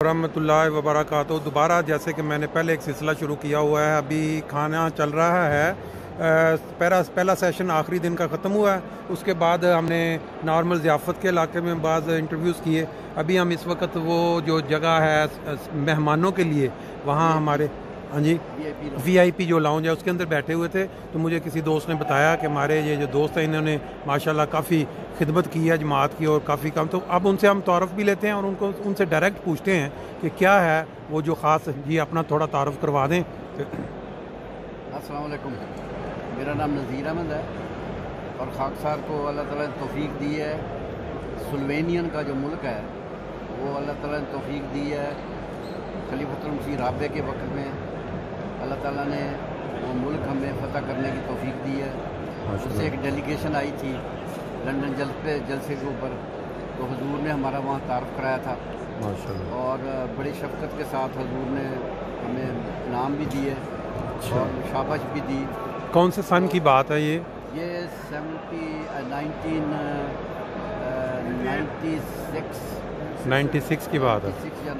वरहमतुल्लाहि वबरकातुहू। दोबारा जैसे कि मैंने पहले एक सिलसिला शुरू किया हुआ है, अभी खाना चल रहा है। पहला सेशन आखिरी दिन का ख़त्म हुआ है, उसके बाद हमने नॉर्मल ज़ियाफ़त के इलाके में बाज़ इंटरव्यूज़ किए। अभी हम इस वक्त वो जो जगह है मेहमानों के लिए, वहाँ हमारे हाँ जी VIP जो लाउंज है उसके अंदर बैठे हुए थे। तो मुझे किसी दोस्त ने बताया कि हमारे ये जो दोस्त हैं इन्होंने माशाल्लाह काफ़ी खिदमत की है जमात की और काफ़ी काम। तो अब उनसे हम तारुफ भी लेते हैं और उनसे डायरेक्ट पूछते हैं कि क्या है वो जो ख़ास। जी अपना थोड़ा तारुफ करवा दें। अस्सलाम वालेकुम, मेरा नाम नज़ीर अहमद है और खाकसार को अल्लाह ताला ने तौफीक दी है। सुल्वेनियन का जो मुल्क है वो अल्लाह ताला ने तौफीक दी है। खलीफतुल मसीह राबे के वक्त में अल्लाह ताला ने वो मुल्क हमें फ़तह करने की तौफीक दी है। उससे एक डेलीगेशन आई थी लंदन जलसे के ऊपर, तो हुजूर ने हमारा वहाँ तारुफ कराया था माशाअल्लाह, और बड़ी शफ़क़त के साथ हुजूर ने हमें इनाम भी दिए और शाबाश भी दी। कौन से सन की बात है ये? 1996 की बात है।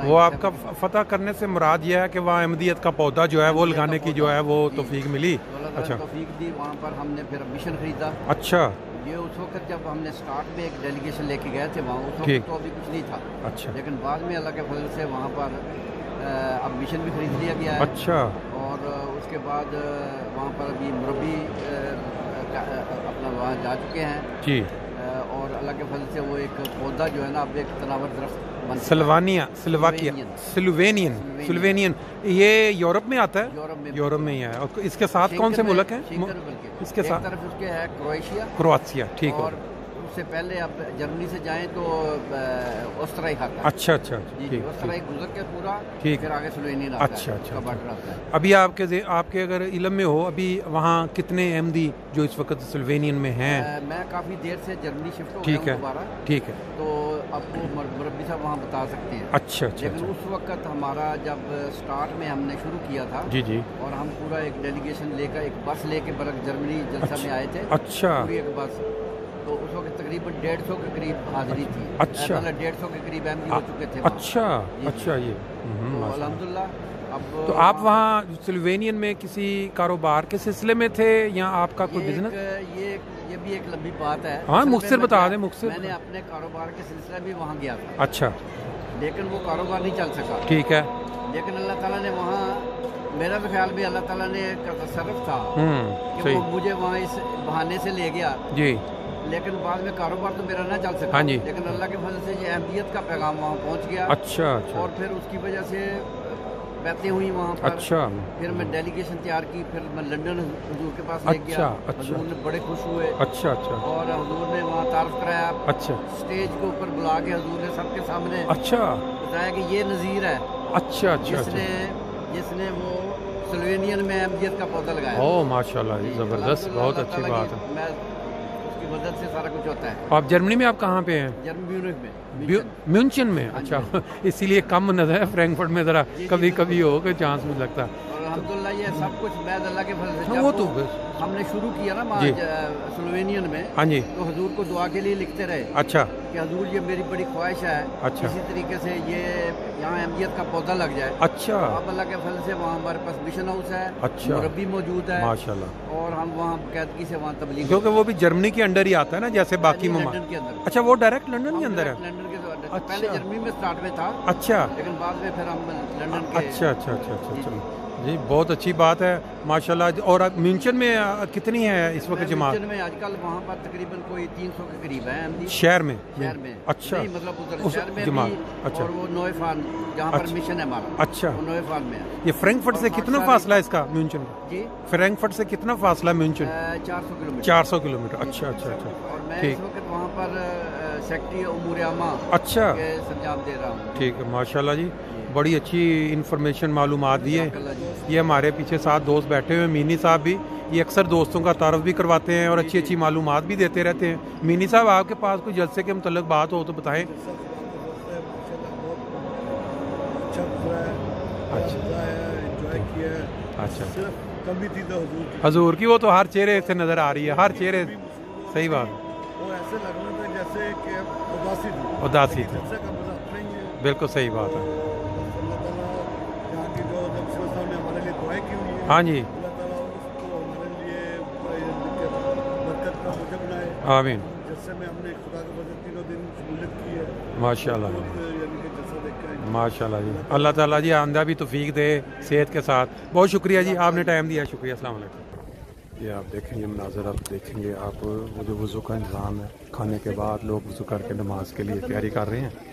वो आपका फ़तह करने से मुराद ये है कि वहाँ अहमदियत का पौधा जो है वो लगाने की जो है वो तौफीक मिली। अच्छा, तौफीक दी, वहाँ पर हमने फिर मिशन खरीदा। अच्छा, ये उस वक्त जब हमने स्टार्ट में एक डेलीगेशन लेके गए थे वहाँ, उस वक्त तो अभी कुछ नहीं था। अच्छा, लेकिन बाद में अल्लाह के फजल से वहाँ पर अब मिशन भी खरीद लिया गया है। अच्छा, और उसके बाद वहाँ पर अभी मुरब्बी अपना वहाँ जा चुके हैं जी। और अल्लाह के फजल से वो एक पौधा जो है ना अब एक तनावर दरख्त स्लोवेनियन ये यूरोप में आता है? यूरोप में ही है। और इसके साथ कौन से मुल्क हैं? इसके साथ तरफ उसके है क्रोएशिया, ठीक है। और उससे पहले आप जर्मनी से जाएं तो ऑस्ट्रिया आता है। अच्छा, ऑस्ट्रिया गुजर के पूरा ठीक, फिर आगे स्लोवेनिया आता है। अच्छा, बॉर्डर आता है। अभी आपके अगर इल्म में हो, अभी वहाँ कितने अहमदी जो इस वक्त स्लोवेनियन में हैं? मैं काफ़ी देर से जर्मनी शिफ्ट हो गया हूं दोबारा। ठीक है, तो आपको मुरब्बी साहब वहाँ बता सकते हैं। अच्छा, लेकिन उस वक्त हमारा जब स्टार्ट में हमने शुरू किया था जी, और हम पूरा एक डेलीगेशन लेकर एक बस लेके बल्कि जर्मनी जलसा में आए थे। अच्छा, पूरी एक बस, तो उस वक्त तकरीबन 150 के करीब हाजिरी थी। अच्छा, 150 के करीब अहमदी हो चुके थे। अच्छा, ये अल्हम्दुलिल्लाह। अब तो आप वहाँ स्लोवेनियन में किसी कारोबार के सिलसिले में थे या आपका कोई बिजनेस? ये भी एक लंबी बात है। हाँ, मुख्तसर बता दें। मैंने अपने कारोबार के सिलसिले में वहाँ गया था। अच्छा, लेकिन वो कारोबार नहीं चल सका। ठीक है, लेकिन अल्लाह ताला ने वहाँ, मेरा भी ख्याल भी अल्लाह ताला ने का तसर्रुफ था कि वो मुझे वहाँ इस बहाने से ले गया जी। लेकिन बाद में कारोबार तो मेरा ना चल सका। हाँ जी। लेकिन अल्लाह के फजल से ये अहमियत का पैगाम वहाँ पहुँच गया। अच्छा, और फिर उसकी वजह से बातें हुई वहाँ पर। अच्छा, फिर मैं डेलीगेशन तैयार की, फिर मैं लंदन हुजूर के पास ले गया। हुजूर ने बड़े खुश हुए। अच्छा, और हुजूर ने वहाँ तारुफ कराया। अच्छा, स्टेज के ऊपर बुला के हुजूर ने सबके सामने अच्छा बताया कि ये नज़ीर है। अच्छा, जिसने वो स्लोवेनियन में अहमदियत का पौधा लगाया। ओह माशाल्लाह, ज़बरदस्त, बहुत अच्छी बात है। मैं उसकी मदद से सारा कुछ होता है। आप जर्मनी में आप कहाँ पे हैं? जर्मनी में, म्यूनचन में। अच्छा, इसीलिए कम नजर है, फ्रैंकफर्ट में ज़रा कभी कभी हो के चांस मुझे लगता है। अल्हम्दुलिल्लाह ये सब कुछ मैं अल्लाह के फजल से वो तो हमने शुरू किया ना स्लोवेनियन में। हाँ जी, तो हुजूर को दुआ के लिए लिखते रहे। अच्छा, कि हुजूर ये मेरी बड़ी ख्वाहिश है। अच्छा, इसी तरीके से ये यहाँ अहमियत का पौधा लग जाए। अच्छा, अब अल्लाह के फजल से वहाँ हमारे पास मिशन हाउस है। अच्छा, मुरब्बी मौजूद है माशाल्लाह, और हम वहाँ बाकायदगी से वहाँ तबलीग, क्योंकि वो भी जर्मनी के अंडर ही आता है ना जैसे बाकी लंदन के अंदर। अच्छा, वो डायरेक्ट लंदन के अंदर है? लंदन के अंदर। पहले जर्मनी में स्टार्ट में था। अच्छा, लेकिन बाद में फिर हम लंदन के। अच्छा, जी, बहुत अच्छी बात है माशाल्लाह। और म्यूनचन में कितनी है इस वक्त जमात? म्यूनचन में आजकल वहाँ पर तकरीबन कोई 300 के करीब है शहर में। अच्छा, मतलब उधर शहर में जमात। अच्छा, और वो नोएफान जहाँ पर मिशन है हमारा। अच्छा, वो नोएफान में है। ये फ्रैंकफर्ट से कितना फासला है इसका म्यूनचन जी? फ्रैंकफर्ट से कितना फासला है म्यूनचन? 400 किलोमीटर। अच्छा, और मैं इस वक्त वहाँ पर सेक्रेटरी उमूर आमा अच्छा संजाम दे रहा हूँ। ठीक है, माशाल्लाह जी, बड़ी अच्छी इन्फॉर्मेशन मालूमात दी है। ये हमारे पीछे 7 दोस्त बैठे हुए हैं, मीनी साहब भी, ये अक्सर दोस्तों का तारुफ भी करवाते हैं और अच्छी मालूमात भी देते रहते हैं। मीनी साहब, आपके पास कोई जलसे के मुतल्लिक बात हो तो बताएं। अच्छा, कमी थी तो हुजूर की, वो तो हर चेहरे से नज़र आ रही है, हर चेहरे। सही बात, वो ऐसे लग रहा था जैसे कि उदासी थी। बिल्कुल सही बात है। दुआएं की हुई हैं। हाँ जी, अल्लाह ताला उसको हमारे लिए बरकत का वजह बनाए। आमीन। जलसे में हमने खुदा के फजल तीनों दिन शमूलियत की है माशाल्लाह जी, यानी कि जलसा देख के आए। माशाल्लाह जी, अल्लाह ताला जी आंदा भी तौफीक दे सेहत के साथ। बहुत शुक्रिया जी, आपने टाइम दिया, शुक्रिया, अस्सलाम वालेकुम। ये आप देखेंगे मनाज़र, आप देखेंगे आप वो जो वज़ू का इंतज़ाम है, खाने के बाद लोग वज़ू करके नमाज के लिए तैयारी कर रहे हैं।